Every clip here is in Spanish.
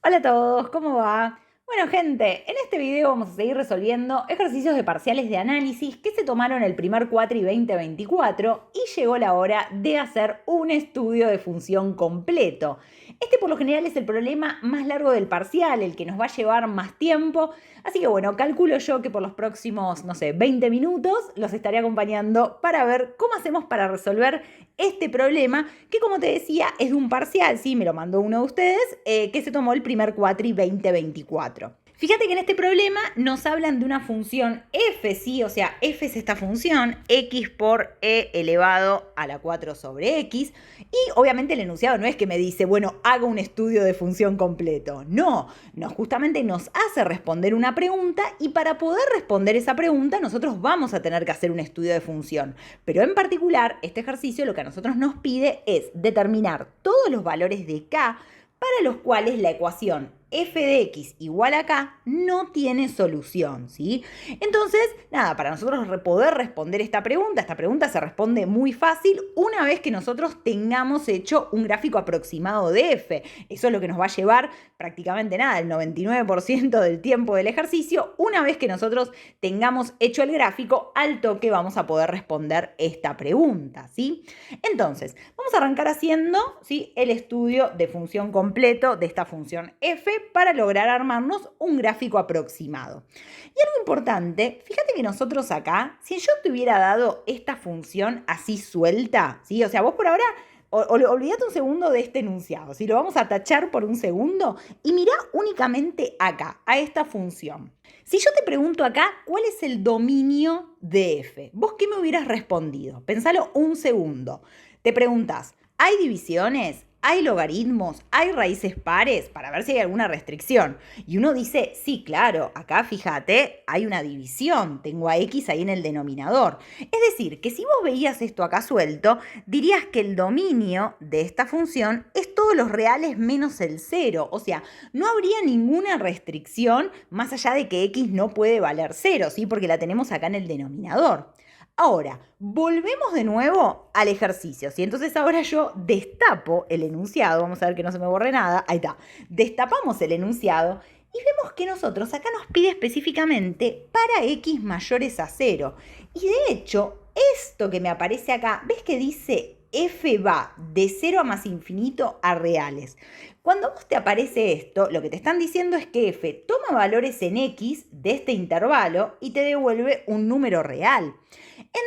Hola a todos, ¿cómo va? Bueno, gente, en este video vamos a seguir resolviendo ejercicios de parciales de análisis que se tomaron el primer cuatri 2024 y llegó la hora de hacer un estudio de función completo. Este por lo general es el problema más largo del parcial, el que nos va a llevar más tiempo, así que bueno, calculo yo que por los próximos, no sé, 20 minutos los estaré acompañando para ver cómo hacemos para resolver este problema, que como te decía, es de un parcial, sí, me lo mandó uno de ustedes, que se tomó el primer cuatri 2024. Fíjate que en este problema nos hablan de una función f, ¿sí? O sea, f es esta función, x por e elevado a la 4 sobre x, y obviamente el enunciado no es que me dice, bueno, haga un estudio de función completo. No, justamente nos hace responder una pregunta, y para poder responder esa pregunta nosotros vamos a tener que hacer un estudio de función. Pero en particular, este ejercicio lo que a nosotros nos pide es determinar todos los valores de k para los cuales la ecuación f de x igual a k no tiene solución, ¿sí? Entonces, nada, para nosotros poder responder esta pregunta se responde muy fácil una vez que nosotros tengamos hecho un gráfico aproximado de f. Eso es lo que nos va a llevar prácticamente nada, el 99% del tiempo del ejercicio. Una vez que nosotros tengamos hecho el gráfico, al toque vamos a poder responder esta pregunta, ¿sí? Entonces, vamos a arrancar haciendo, ¿sí?, el estudio de función completo de esta función f para lograr armarnos un gráfico aproximado. Y algo importante, fíjate que nosotros acá, si yo te hubiera dado esta función así suelta, ¿sí? O sea, vos por ahora olvídate un segundo de este enunciado, ¿sí? Lo vamos a tachar por un segundo y mirá únicamente acá, a esta función. Si yo te pregunto acá, ¿cuál es el dominio de f? ¿Vos qué me hubieras respondido? Pensalo un segundo. Te preguntás, ¿hay divisiones? ¿Hay logaritmos? ¿Hay raíces pares? Para ver si hay alguna restricción. Y uno dice, sí, claro, acá fíjate, hay una división, tengo a x ahí en el denominador. Es decir, que si vos veías esto acá suelto, dirías que el dominio de esta función es todos los reales menos el 0. O sea, no habría ninguna restricción más allá de que x no puede valer 0, ¿sí? Porque la tenemos acá en el denominador. Ahora, volvemos de nuevo al ejercicio, ¿sí? Entonces ahora yo destapo el enunciado, vamos a ver que no se me borre nada, ahí está, destapamos el enunciado y vemos que nosotros acá nos pide específicamente para x mayores a 0. Y de hecho, esto que me aparece acá, ¿ves que dice f va de 0 a más infinito a reales? Cuando a vos te aparece esto, lo que te están diciendo es que f toma valores en x de este intervalo y te devuelve un número real.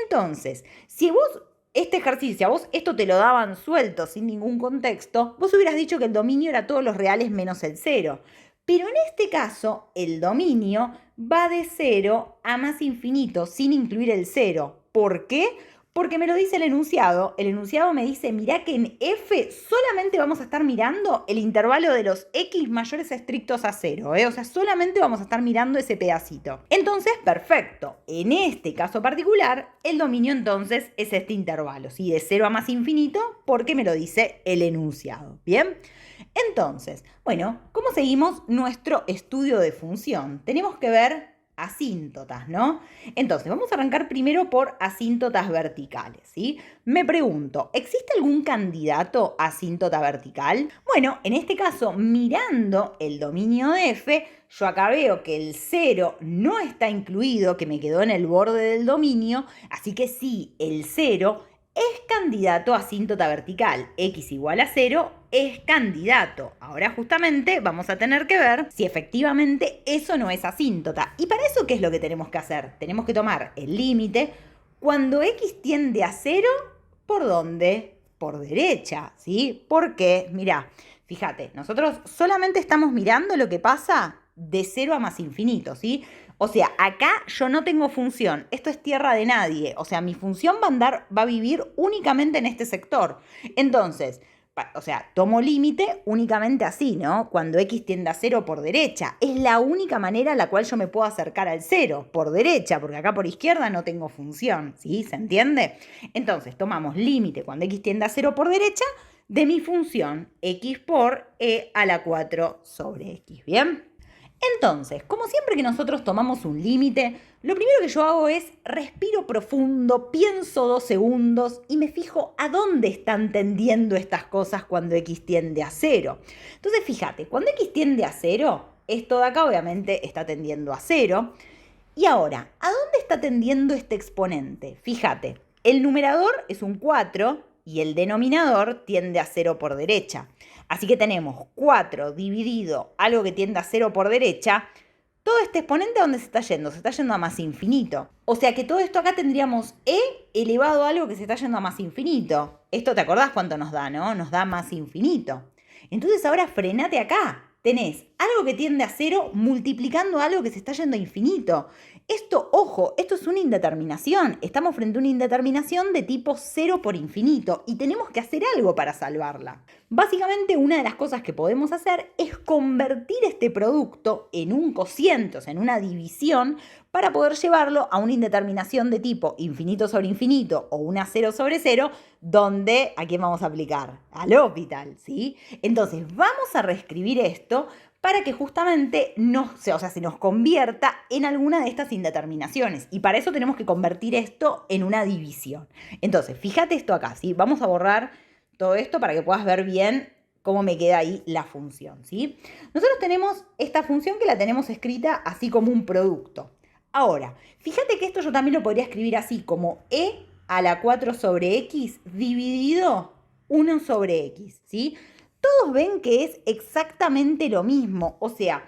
Entonces, si vos este ejercicio, a vos esto te lo daban suelto sin ningún contexto, vos hubieras dicho que el dominio era todos los reales menos el 0. Pero en este caso, el dominio va de 0 a más infinito sin incluir el 0. ¿Por qué? Porque me lo dice el enunciado. El enunciado me dice, mirá que en f solamente vamos a estar mirando el intervalo de los x mayores estrictos a 0. O sea, solamente vamos a estar mirando ese pedacito. Entonces, perfecto. En este caso particular, el dominio entonces es este intervalo, ¿sí? De 0 a más infinito, porque me lo dice el enunciado. ¿Bien? Entonces, bueno, ¿cómo seguimos nuestro estudio de función? Tenemos que ver asíntotas, ¿no? Entonces, vamos a arrancar primero por asíntotas verticales, ¿sí? Me pregunto, ¿existe algún candidato a asíntota vertical? Bueno, en este caso, mirando el dominio de f, yo acá veo que el 0 no está incluido, que me quedó en el borde del dominio, así que sí, el 0 es candidato a asíntota vertical. X igual a 0 es candidato. Ahora justamente vamos a tener que ver si efectivamente eso no es asíntota. ¿Y para eso qué es lo que tenemos que hacer? Tenemos que tomar el límite cuando x tiende a 0, ¿por dónde? Por derecha, ¿sí? Porque, mirá, fíjate, nosotros solamente estamos mirando lo que pasa de 0 a más infinito, ¿sí? O sea, acá yo no tengo función, esto es tierra de nadie, o sea, mi función va a vivir únicamente en este sector. Entonces, o sea, tomo límite únicamente así, ¿no? Cuando x tiende a 0 por derecha. Es la única manera en la cual yo me puedo acercar al 0, por derecha, porque acá por izquierda no tengo función, ¿sí? ¿Se entiende? Entonces, tomamos límite cuando x tiende a 0 por derecha de mi función x por e a la 4 sobre x, ¿bien? Entonces, como siempre que nosotros tomamos un límite, lo primero que yo hago es respiro profundo, pienso 2 segundos y me fijo a dónde están tendiendo estas cosas cuando X tiende a 0. Entonces, fíjate, cuando X tiende a 0, esto de acá obviamente está tendiendo a 0. Y ahora, ¿a dónde está tendiendo este exponente? Fíjate, el numerador es un 4 y el denominador tiende a 0 por derecha. Así que tenemos 4 dividido algo que tiende a 0 por derecha. Todo este exponente, ¿a dónde se está yendo? Se está yendo a más infinito. O sea que todo esto acá tendríamos e elevado a algo que se está yendo a más infinito. Esto, ¿te acordás cuánto nos da, no? Nos da más infinito. Entonces ahora frenate acá. Tenés algo que tiende a 0 multiplicando algo que se está yendo a infinito. Esto, ojo, esto es una indeterminación. Estamos frente a una indeterminación de tipo 0 por infinito y tenemos que hacer algo para salvarla. Básicamente, una de las cosas que podemos hacer es convertir este producto en un cociente, o sea, en una división, para poder llevarlo a una indeterminación de tipo infinito sobre infinito o una 0 sobre 0, donde, ¿a quién vamos a aplicar? Al L'Hopital, ¿sí? Entonces, vamos a reescribir esto para que justamente se nos convierta en alguna de estas indeterminaciones. Y para eso tenemos que convertir esto en una división. Entonces, fíjate esto acá, ¿sí? Vamos a borrar todo esto para que puedas ver bien cómo me queda ahí la función, ¿sí? Nosotros tenemos esta función que la tenemos escrita así como un producto. Ahora, fíjate que esto yo también lo podría escribir así, como e a la 4 sobre x dividido 1 sobre x, ¿sí? Todos ven que es exactamente lo mismo, o sea,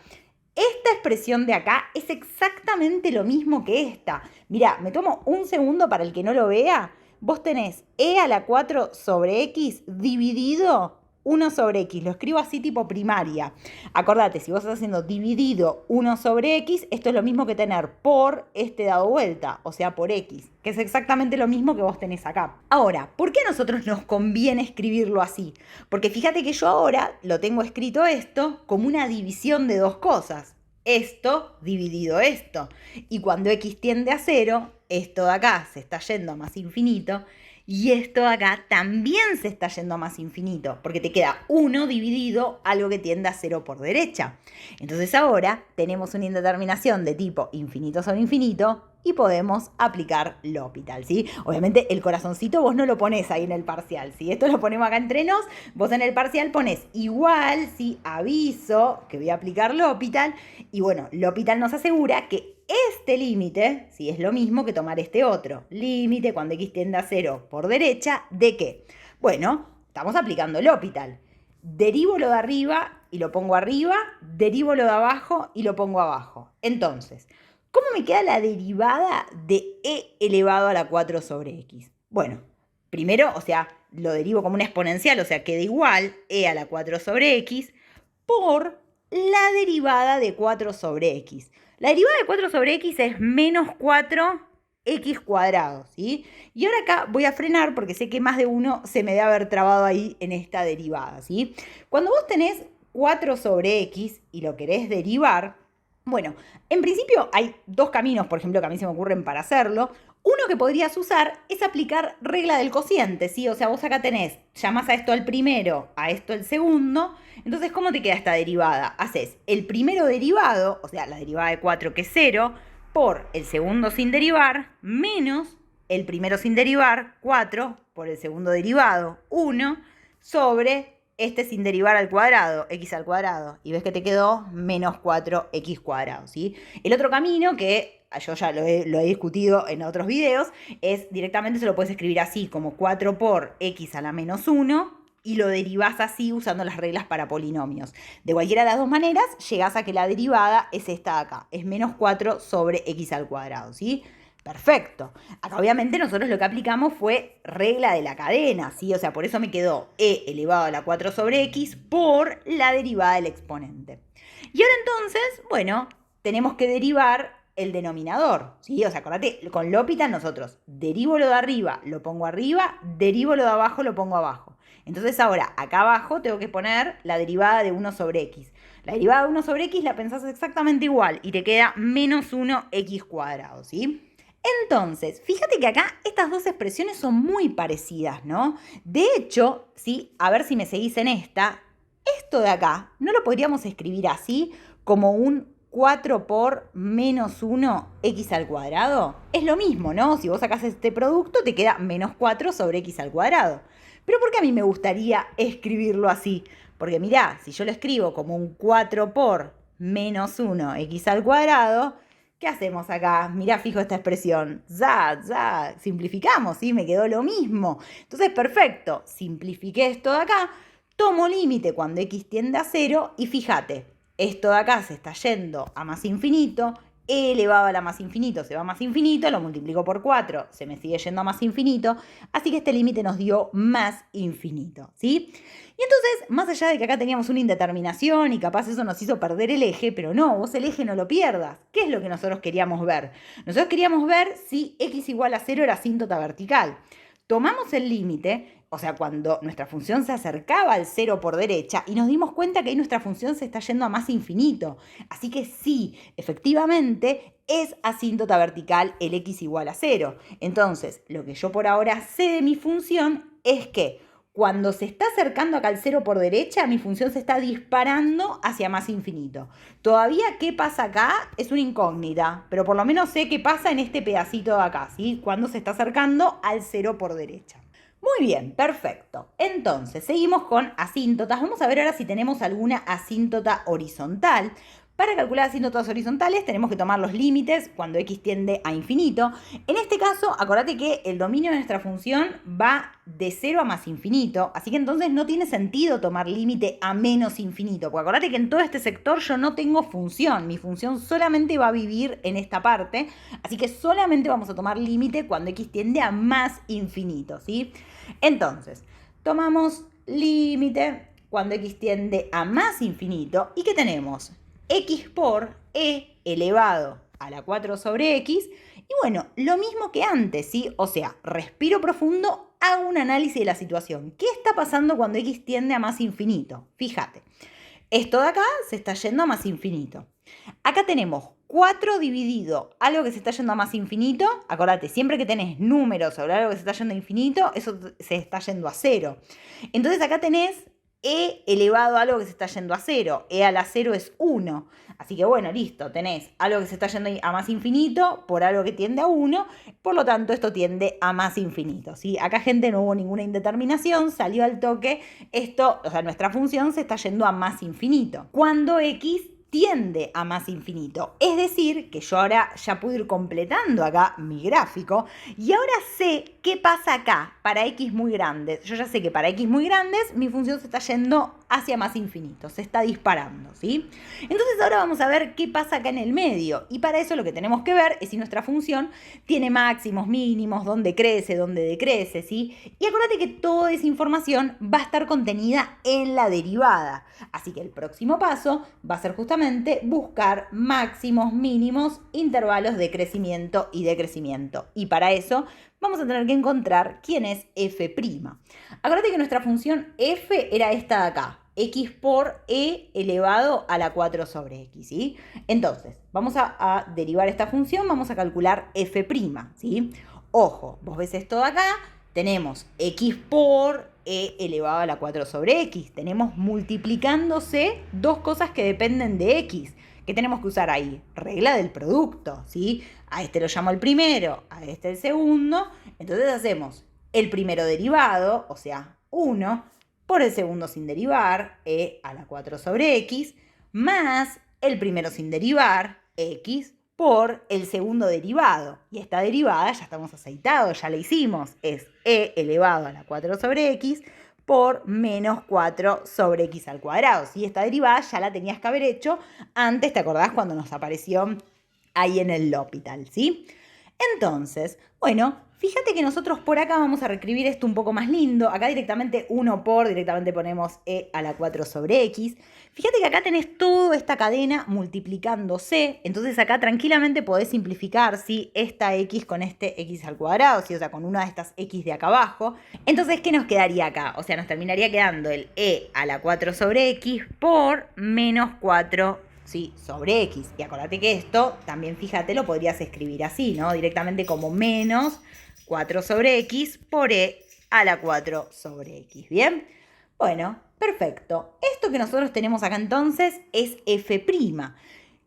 esta expresión de acá es exactamente lo mismo que esta. Mirá, me tomo un segundo para el que no lo vea. Vos tenés e a la 4 sobre x dividido 1 sobre x. Lo escribo así tipo primaria. Acordate, si vos estás haciendo dividido 1 sobre x, esto es lo mismo que tener por este dado vuelta, o sea, por x, que es exactamente lo mismo que vos tenés acá. Ahora, ¿por qué a nosotros nos conviene escribirlo así? Porque fíjate que yo ahora lo tengo escrito esto como una división de dos cosas. Esto dividido esto. Y cuando x tiende a 0, esto de acá se está yendo a más infinito. Y esto de acá también se está yendo a más infinito, porque te queda 1 dividido algo que tiende a 0 por derecha. Entonces ahora tenemos una indeterminación de tipo infinito sobre infinito y podemos aplicar L'Hopital, ¿sí? Obviamente el corazoncito vos no lo ponés ahí en el parcial, ¿sí? Esto lo ponemos acá entre nos, vos en el parcial ponés igual, ¿sí? Aviso que voy a aplicar L'Hopital y bueno, L'Hopital nos asegura que este límite, ¿sí? Es lo mismo que tomar este otro. Límite cuando x tiende a 0 por derecha, ¿de qué? Bueno, estamos aplicando L'Hopital. Derivo lo de arriba y lo pongo arriba, derivo lo de abajo y lo pongo abajo. Entonces, ¿cómo me queda la derivada de e elevado a la 4 sobre x? Bueno, primero, o sea, lo derivo como una exponencial, o sea, queda igual e a la 4 sobre x por la derivada de 4 sobre x. La derivada de 4 sobre x es menos 4x cuadrado, ¿sí? Y ahora acá voy a frenar porque sé que más de uno se me debe haber trabado ahí en esta derivada, ¿sí? Cuando vos tenés 4 sobre x y lo querés derivar, bueno, en principio hay dos caminos, por ejemplo, que a mí se me ocurren para hacerlo. Uno que podrías usar es aplicar regla del cociente, ¿sí? O sea, vos acá tenés, llamás a esto al primero, a esto el segundo. Entonces, ¿cómo te queda esta derivada? Haces el primero derivado, o sea, la derivada de 4 que es 0, por el segundo sin derivar, menos el primero sin derivar, 4, por el segundo derivado, 1, sobre este sin derivar al cuadrado, x al cuadrado. Y ves que te quedó menos 4x cuadrado, ¿sí? El otro camino que yo ya lo he discutido en otros videos, es directamente se lo puedes escribir así, como 4 por x a la menos 1, y lo derivás así usando las reglas para polinomios. De cualquiera de las dos maneras, llegás a que la derivada es esta de acá, es menos 4 sobre x al cuadrado, ¿sí? Perfecto. Acá obviamente nosotros lo que aplicamos fue regla de la cadena, ¿sí? O sea, por eso me quedó e elevado a la 4 sobre x por la derivada del exponente. Y ahora entonces, bueno, tenemos que derivar el denominador, ¿sí? O sea, acordate, con L'Hopital nosotros derivo lo de arriba, lo pongo arriba, derivo lo de abajo, lo pongo abajo. Entonces ahora, acá abajo tengo que poner la derivada de 1 sobre x. La derivada de 1 sobre x la pensás exactamente igual y te queda menos 1x cuadrado, ¿sí? Entonces, fíjate que acá estas dos expresiones son muy parecidas, ¿no? De hecho, ¿sí? A ver si me seguís en esta, esto de acá, ¿no lo podríamos escribir así como un 4 por menos 1 x al cuadrado? Es lo mismo, ¿no? Si vos sacás este producto, te queda menos 4 sobre x al cuadrado. Pero ¿por qué a mí me gustaría escribirlo así? Porque mirá, si yo lo escribo como un 4 por menos 1 x al cuadrado, ¿qué hacemos acá? Mirá, fijo esta expresión. Simplificamos, ¿sí? Me quedó lo mismo. Entonces, perfecto. Simplifiqué esto de acá. Tomo límite cuando x tiende a 0 y fíjate, esto de acá se está yendo a más infinito, e elevado a la más infinito se va a más infinito, lo multiplico por 4, se me sigue yendo a más infinito, así que este límite nos dio más infinito, ¿sí? Y entonces, más allá de que acá teníamos una indeterminación y capaz eso nos hizo perder el eje, pero no, vos el eje no lo pierdas. ¿Qué es lo que nosotros queríamos ver? Nosotros queríamos ver si x igual a 0 era asíntota vertical. Tomamos el límite, o sea, cuando nuestra función se acercaba al 0 por derecha y nos dimos cuenta que ahí nuestra función se está yendo a más infinito. Así que sí, efectivamente es asíntota vertical el x igual a 0. Entonces, lo que yo por ahora sé de mi función es que cuando se está acercando acá al 0 por derecha, mi función se está disparando hacia más infinito. Todavía qué pasa acá es una incógnita, pero por lo menos sé qué pasa en este pedacito de acá, ¿sí? Cuando se está acercando al 0 por derecha. Muy bien, perfecto. Entonces, seguimos con asíntotas. Vamos a ver ahora si tenemos alguna asíntota horizontal. Para calcular asíntotas horizontales tenemos que tomar los límites cuando x tiende a infinito. En este caso, acordate que el dominio de nuestra función va de 0 a más infinito, así que entonces no tiene sentido tomar límite a menos infinito, porque acordate que en todo este sector yo no tengo función, mi función solamente va a vivir en esta parte, así que solamente vamos a tomar límite cuando x tiende a más infinito, ¿sí? Entonces, tomamos límite cuando x tiende a más infinito, ¿y qué tenemos? X por e elevado a la 4 sobre x. Y bueno, lo mismo que antes, ¿sí? O sea, respiro profundo, hago un análisis de la situación. ¿Qué está pasando cuando x tiende a más infinito? Fíjate, esto de acá se está yendo a más infinito. Acá tenemos 4 dividido algo que se está yendo a más infinito. Acordate, siempre que tenés números sobre algo que se está yendo a infinito, eso se está yendo a 0. Entonces acá tenés e elevado a algo que se está yendo a 0. E a la 0 es 1. Así que bueno, listo, tenés algo que se está yendo a más infinito por algo que tiende a 1. Por lo tanto, esto tiende a más infinito, ¿sí? Acá, gente, no hubo ninguna indeterminación, salió al toque. Esto, o sea, nuestra función se está yendo a más infinito. Cuando x tiende a más infinito. Es decir, que yo ahora ya puedo ir completando acá mi gráfico y ahora sé qué pasa acá para x muy grandes. Yo ya sé que para x muy grandes mi función se está yendo hacia más infinito, se está disparando, ¿sí? Entonces ahora vamos a ver qué pasa acá en el medio y para eso lo que tenemos que ver es si nuestra función tiene máximos, mínimos, dónde crece, dónde decrece, ¿sí? Y acuérdate que toda esa información va a estar contenida en la derivada. Así que el próximo paso va a ser justamente buscar máximos, mínimos, intervalos de crecimiento y decrecimiento. Y para eso vamos a tener que encontrar quién es f'. Acuérdate que nuestra función f era esta de acá, x por e elevado a la 4 sobre x, ¿sí? Entonces, vamos a derivar esta función, vamos a calcular f', ¿sí? Ojo, vos ves esto de acá, tenemos x por e elevado a la 4 sobre x. Tenemos multiplicándose dos cosas que dependen de x. ¿Qué tenemos que usar ahí? Regla del producto, ¿sí? A este lo llamo el primero, a este el segundo. Entonces hacemos el primero derivado, o sea, 1, por el segundo sin derivar, e a la 4 sobre x, más el primero sin derivar, x, por el segundo derivado. Y esta derivada ya estamos aceitados, ya la hicimos. Es e elevado a la 4 sobre x por menos 4 sobre x al cuadrado. ¿Sí? Esta derivada ya la tenías que haber hecho antes, ¿te acordás cuando nos apareció ahí en el L'Hopital? ¿Sí? Entonces, bueno, fíjate que nosotros por acá vamos a reescribir esto un poco más lindo. Acá directamente 1 por, directamente ponemos e a la 4 sobre x. Fíjate que acá tenés toda esta cadena multiplicándose. Entonces acá tranquilamente podés simplificar, ¿sí? Esta x con este x al cuadrado, ¿sí? O sea, con una de estas x de acá abajo. Entonces, ¿qué nos quedaría acá? O sea, nos terminaría quedando el e a la 4 sobre x por menos 4 ¿sí? Sobre x. Y acordate que esto también, fíjate, lo podrías escribir así, ¿no? Directamente como menos 4 sobre x por e a la 4 sobre x. ¿Bien? Bueno, perfecto. Esto que nosotros tenemos acá entonces es f'.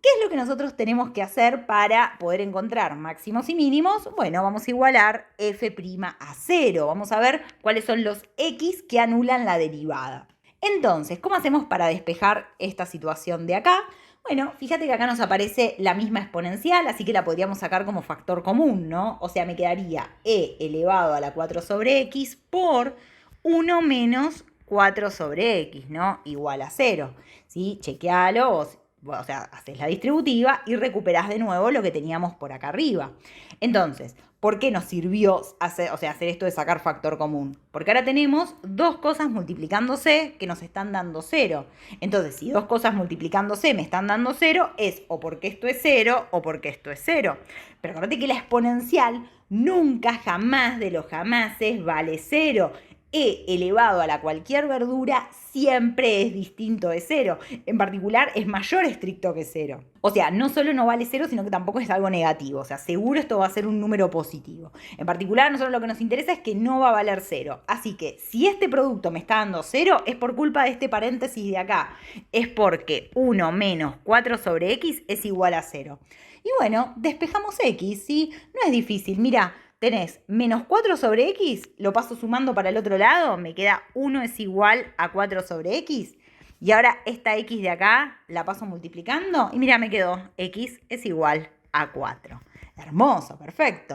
¿Qué es lo que nosotros tenemos que hacer para poder encontrar máximos y mínimos? Bueno, vamos a igualar f' a 0. Vamos a ver cuáles son los x que anulan la derivada. Entonces, ¿cómo hacemos para despejar esta situación de acá? Bueno, fíjate que acá nos aparece la misma exponencial, así que la podríamos sacar como factor común, ¿no? O sea, me quedaría e elevado a la 4 sobre x por 1 menos 4 sobre x, ¿no? Igual a 0, ¿sí? Chequealo, o sea, haces la distributiva y recuperás de nuevo lo que teníamos por acá arriba. Entonces, ¿por qué nos sirvió hacer esto de sacar factor común? Porque ahora tenemos dos cosas multiplicándose que nos están dando 0. Entonces, si dos cosas multiplicándose me están dando 0, es o porque esto es 0 o porque esto es 0. Pero acuérdate que la exponencial nunca, jamás de los jamases vale 0. E elevado a la cualquier verdura siempre es distinto de 0. En particular, es mayor estricto que 0. O sea, no solo no vale 0, sino que tampoco es algo negativo. O sea, seguro esto va a ser un número positivo. En particular, a nosotros lo que nos interesa es que no va a valer 0. Así que, si este producto me está dando 0, es por culpa de este paréntesis de acá. Es porque 1 menos 4 sobre x es igual a 0. Y bueno, despejamos x, ¿sí? No es difícil, mira. Tenés menos 4 sobre x, lo paso sumando para el otro lado, me queda 1 es igual a 4 sobre x. Y ahora esta x de acá la paso multiplicando y mira, me quedó x es igual a 4. Hermoso, perfecto.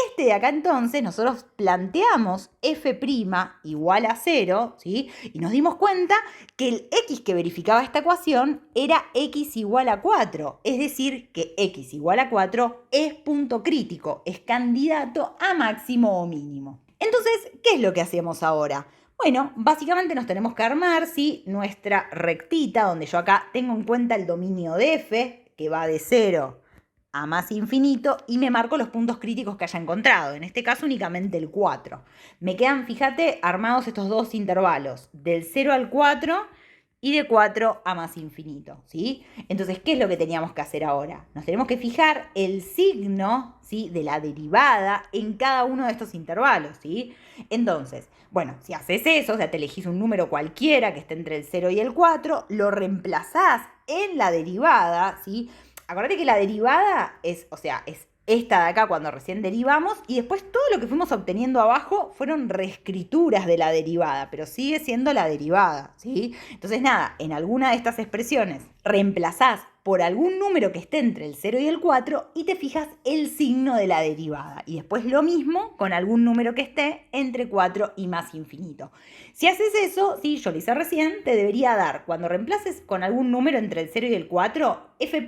Este de acá entonces nosotros planteamos f' igual a 0, ¿sí? Y nos dimos cuenta que el x que verificaba esta ecuación era x igual a 4. Es decir, que x igual a 4 es punto crítico, es candidato a máximo o mínimo. Entonces, ¿qué es lo que hacemos ahora? Bueno, básicamente nos tenemos que armar, ¿sí? Nuestra rectita, donde yo acá tengo en cuenta el dominio de f, que va de 0 a más infinito, y me marco los puntos críticos que haya encontrado, en este caso únicamente el 4. Me quedan, fíjate, armados estos dos intervalos, del 0 al 4 y de 4 a más infinito, ¿sí? Entonces, ¿qué es lo que teníamos que hacer ahora? Nos tenemos que fijar el signo, ¿sí?, de la derivada en cada uno de estos intervalos, ¿sí? Entonces, bueno, si haces eso, o sea, te elegís un número cualquiera que esté entre el 0 y el 4, lo reemplazás en la derivada, ¿sí? Acordate que la derivada es esta de acá cuando recién derivamos y después todo lo que fuimos obteniendo abajo fueron reescrituras de la derivada, pero sigue siendo la derivada, ¿sí? Entonces nada, en alguna de estas expresiones reemplazás por algún número que esté entre el 0 y el 4 y te fijas el signo de la derivada. Y después lo mismo con algún número que esté entre 4 y más infinito. Si haces eso, sí, yo lo hice recién, te debería dar, cuando reemplaces con algún número entre el 0 y el 4, f'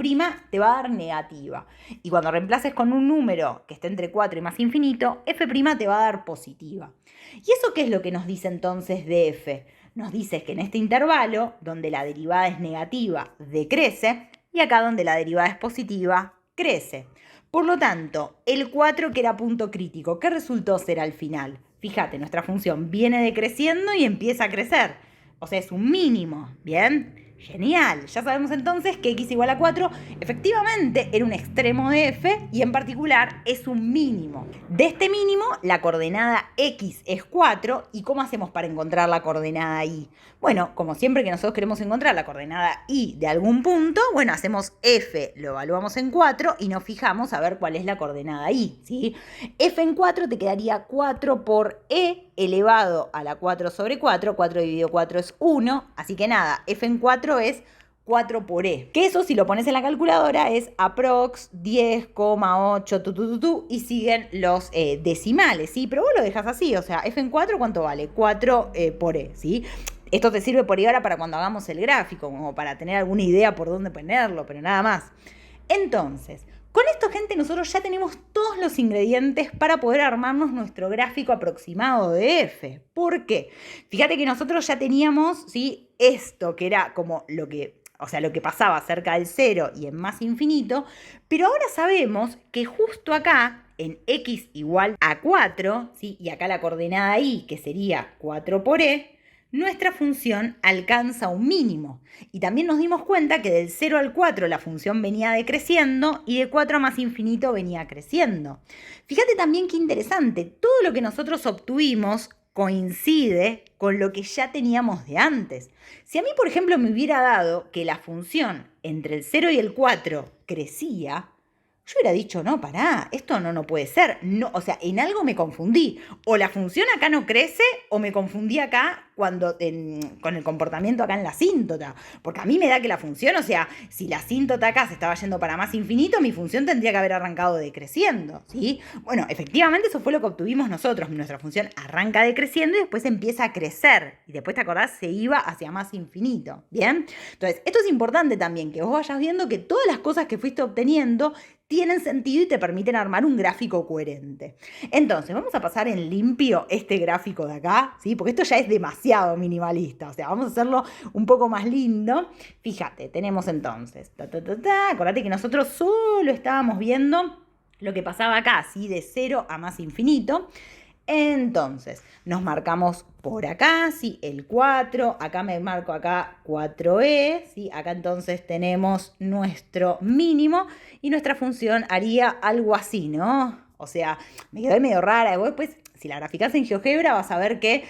te va a dar negativa. Y cuando reemplaces con un número que esté entre 4 y más infinito, f' te va a dar positiva. ¿Y eso qué es lo que nos dice entonces de f? Nos dice que en este intervalo, donde la derivada es negativa, decrece, y acá donde la derivada es positiva, crece. Por lo tanto, el 4 que era punto crítico, ¿qué resultó ser al final? Fíjate, nuestra función viene decreciendo y empieza a crecer. O sea, es un mínimo, ¿bien? Genial, ya sabemos entonces que x igual a 4 efectivamente era un extremo de f y en particular es un mínimo. De este mínimo la coordenada x es 4 y ¿cómo hacemos para encontrar la coordenada y? Bueno, como siempre que nosotros queremos encontrar la coordenada y de algún punto, bueno, hacemos f, lo evaluamos en 4 y nos fijamos a ver cuál es la coordenada y, ¿sí? F en 4 te quedaría 4 por e elevado a la 4 sobre 4, 4 dividido 4 es 1, así que nada, f en 4 es 4 por e. Que eso, si lo pones en la calculadora, es aprox 10,8 y siguen los decimales, ¿sí? Pero vos lo dejas así, o sea, f en 4, ¿cuánto vale? 4 por e, ¿sí? Esto te sirve por ahora para cuando hagamos el gráfico, como para tener alguna idea por dónde ponerlo, pero nada más. Entonces, con esto, gente, nosotros ya tenemos todos los ingredientes para poder armarnos nuestro gráfico aproximado de f. ¿Por qué? Fíjate que nosotros ya teníamos, ¿sí?, esto que era como lo que pasaba cerca del 0 y en más infinito, pero ahora sabemos que justo acá, en x igual a 4, ¿sí?, y acá la coordenada y, que sería 4 por e, nuestra función alcanza un mínimo. Y también nos dimos cuenta que del 0 al 4 la función venía decreciendo y de 4 a más infinito venía creciendo. Fíjate también qué interesante, todo lo que nosotros obtuvimos coincide con lo que ya teníamos de antes. Si a mí, por ejemplo, me hubiera dado que la función entre el 0 y el 4 crecía, yo hubiera dicho, no, pará, esto no puede ser. No, o sea, en algo me confundí. O la función acá no crece o me confundí acá con el comportamiento acá en la asíntota. Porque a mí me da que la función, o sea, si la asíntota acá se estaba yendo para más infinito, mi función tendría que haber arrancado decreciendo, ¿sí? Bueno, efectivamente eso fue lo que obtuvimos nosotros. Nuestra función arranca decreciendo y después empieza a crecer. Y después, ¿te acordás? Se iba hacia más infinito, ¿bien? Entonces, esto es importante también, que vos vayas viendo que todas las cosas que fuiste obteniendo tienen sentido y te permiten armar un gráfico coherente. Entonces, vamos a pasar en limpio este gráfico de acá, ¿sí? Porque esto ya es demasiado minimalista, o sea, vamos a hacerlo un poco más lindo. Fíjate, tenemos entonces, acordate que nosotros solo estábamos viendo lo que pasaba acá, ¿sí? De 0 a más infinito. Entonces, nos marcamos por acá, ¿sí? El 4, acá me marco acá 4e, ¿sí? Acá entonces tenemos nuestro mínimo y nuestra función haría algo así, ¿no? O sea, me quedó medio rara. Después, si la graficás en GeoGebra, vas a ver que,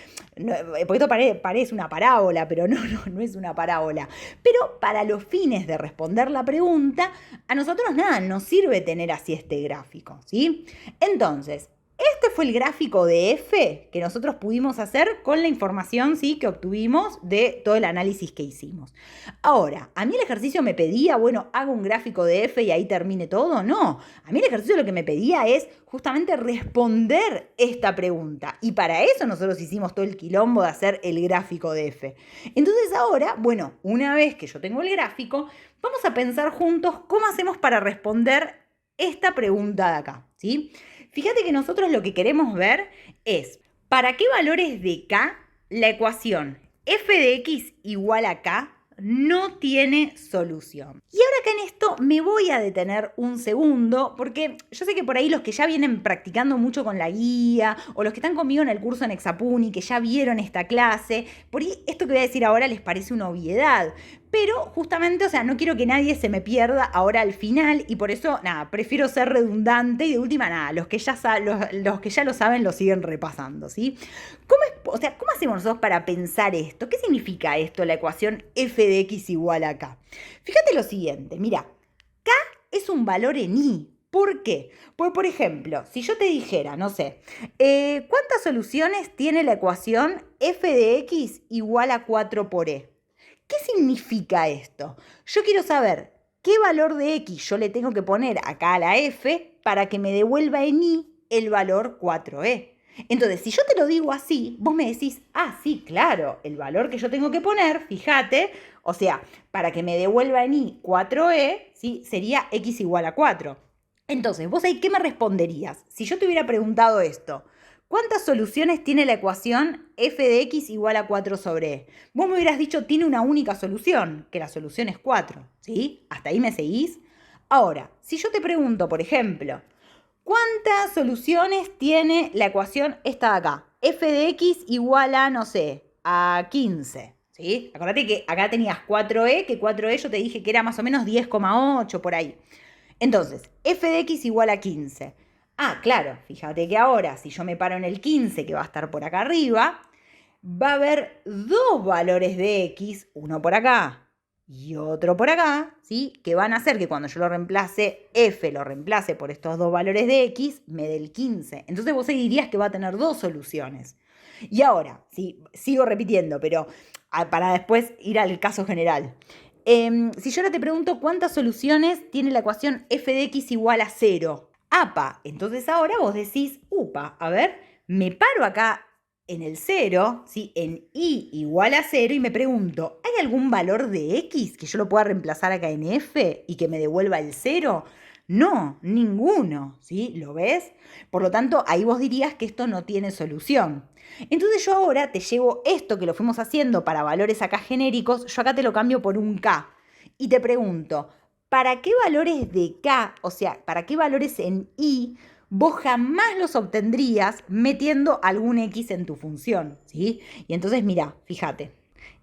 porque esto parece una parábola, pero no es una parábola. Pero para los fines de responder la pregunta, a nosotros nada, nos sirve tener así este gráfico, ¿sí? Entonces, este fue el gráfico de F que nosotros pudimos hacer con la información, ¿sí? Que obtuvimos de todo el análisis que hicimos. Ahora, ¿a mí el ejercicio me pedía, bueno, hago un gráfico de F y ahí termine todo? No, a mí el ejercicio lo que me pedía es justamente responder esta pregunta. Y para eso nosotros hicimos todo el quilombo de hacer el gráfico de F. Entonces ahora, bueno, una vez que yo tengo el gráfico, vamos a pensar juntos cómo hacemos para responder esta pregunta de acá, ¿sí? Fíjate que nosotros lo que queremos ver es, ¿para qué valores de K la ecuación f de x igual a K no tiene solución? Y ahora acá en esto me voy a detener un segundo, porque yo sé que por ahí los que ya vienen practicando mucho con la guía, o los que están conmigo en el curso en Exapuni, que ya vieron esta clase, por ahí esto que voy a decir ahora les parece una obviedad. Pero justamente, o sea, no quiero que nadie se me pierda ahora al final y por eso, nada, prefiero ser redundante y de última, nada, los que ya lo saben lo siguen repasando, ¿sí? ¿Cómo hacemos nosotros para pensar esto? ¿Qué significa esto, la ecuación f de x igual a k? Fíjate lo siguiente, mira, k es un valor en i. ¿Por qué? Pues, por ejemplo, si yo te dijera, no sé, ¿cuántas soluciones tiene la ecuación f de x igual a 4 por e? ¿Qué significa esto? Yo quiero saber qué valor de x yo le tengo que poner acá a la f para que me devuelva en i el valor 4e. Entonces, si yo te lo digo así, vos me decís, ah, sí, claro, el valor que yo tengo que poner, fíjate, o sea, para que me devuelva en i 4e, ¿sí? Sería x igual a 4. Entonces, vos ahí, ¿qué me responderías? Si yo te hubiera preguntado esto, ¿cuántas soluciones tiene la ecuación f de x igual a 4 sobre e? Vos me hubieras dicho, tiene una única solución, que la solución es 4, ¿sí? ¿Hasta ahí me seguís? Ahora, si yo te pregunto, por ejemplo, ¿cuántas soluciones tiene la ecuación esta de acá? F de x igual a, no sé, a 15, ¿sí? Acordate que acá tenías 4e, que 4e yo te dije que era más o menos 10,8 por ahí. Entonces, f de x igual a 15. Ah, claro, fíjate que ahora, si yo me paro en el 15, que va a estar por acá arriba, va a haber dos valores de x, uno por acá y otro por acá, ¿sí? Que van a hacer que cuando yo lo reemplace, f lo reemplace por estos dos valores de x, me dé el 15. Entonces vos ahí dirías que va a tener dos soluciones. Y ahora, sí, sigo repitiendo, pero para después ir al caso general. Si yo ahora te pregunto cuántas soluciones tiene la ecuación f de x igual a 0. Apa, entonces ahora vos decís, upa, a ver, me paro acá en el 0, ¿sí? En i igual a 0 y me pregunto, ¿hay algún valor de x que yo lo pueda reemplazar acá en f y que me devuelva el 0? No, ninguno, ¿sí? ¿Lo ves? Por lo tanto, ahí vos dirías que esto no tiene solución. Entonces yo ahora te llevo esto que lo fuimos haciendo para valores acá genéricos, yo acá te lo cambio por un k. Y te pregunto, ¿para qué valores de k, o sea, para qué valores en i, vos jamás los obtendrías metiendo algún x en tu función, ¿sí? Y entonces, mira, fíjate,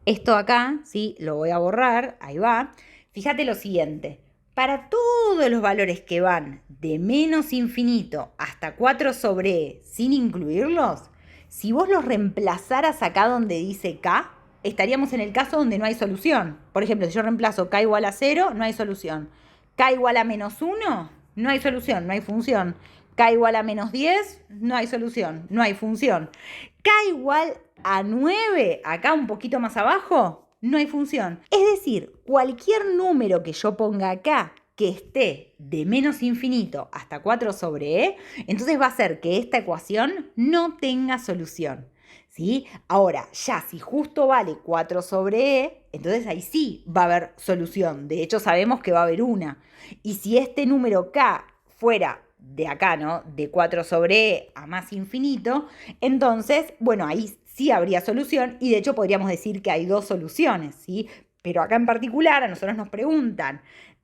esto acá, ¿sí? Lo voy a borrar, ahí va. Fíjate lo siguiente, para todos los valores que van de menos infinito hasta 4 sobre e sin incluirlos, si vos los reemplazaras acá donde dice k, estaríamos en el caso donde no hay solución. Por ejemplo, si yo reemplazo k igual a 0, no hay solución. K igual a menos 1, no hay solución, no hay función. K igual a menos 10, no hay solución, no hay función. K igual a 9, acá un poquito más abajo, no hay función. Es decir, cualquier número que yo ponga acá que esté de menos infinito hasta 4 sobre e, entonces va a hacer que esta ecuación no tenga solución. ¿Sí? Ahora, ya si justo vale 4 sobre e, entonces ahí sí va a haber solución. De hecho, sabemos que va a haber una. Y si este número k fuera de acá, ¿no? De 4 sobre e a más infinito, entonces, bueno, ahí sí habría solución y de hecho podríamos decir que hay dos soluciones, ¿sí? Pero acá en particular a nosotros nos preguntan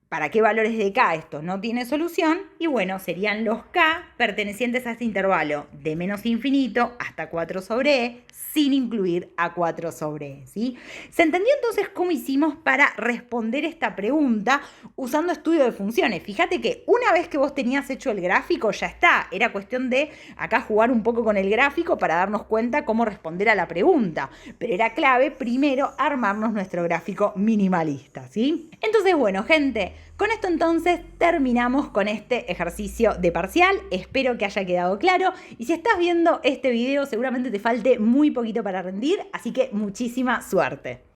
para qué valores de k esto no tiene solución y bueno, serían los k pertenecientes a este intervalo de menos infinito hasta 4 sobre e sin incluir a 4 sobre e, ¿sí? ¿Se entendió entonces cómo hicimos para responder esta pregunta usando estudio de funciones? Fíjate que una vez que vos tenías hecho el gráfico ya está, era cuestión de acá jugar un poco con el gráfico para darnos cuenta cómo responder a la pregunta, pero era clave primero armarnos nuestro gráfico minimalista, ¿sí? Entonces, bueno, gente, con esto entonces terminamos con este ejercicio de parcial. Espero que haya quedado claro. Y si estás viendo este video, seguramente te falte muy poquito para rendir, así que muchísima suerte.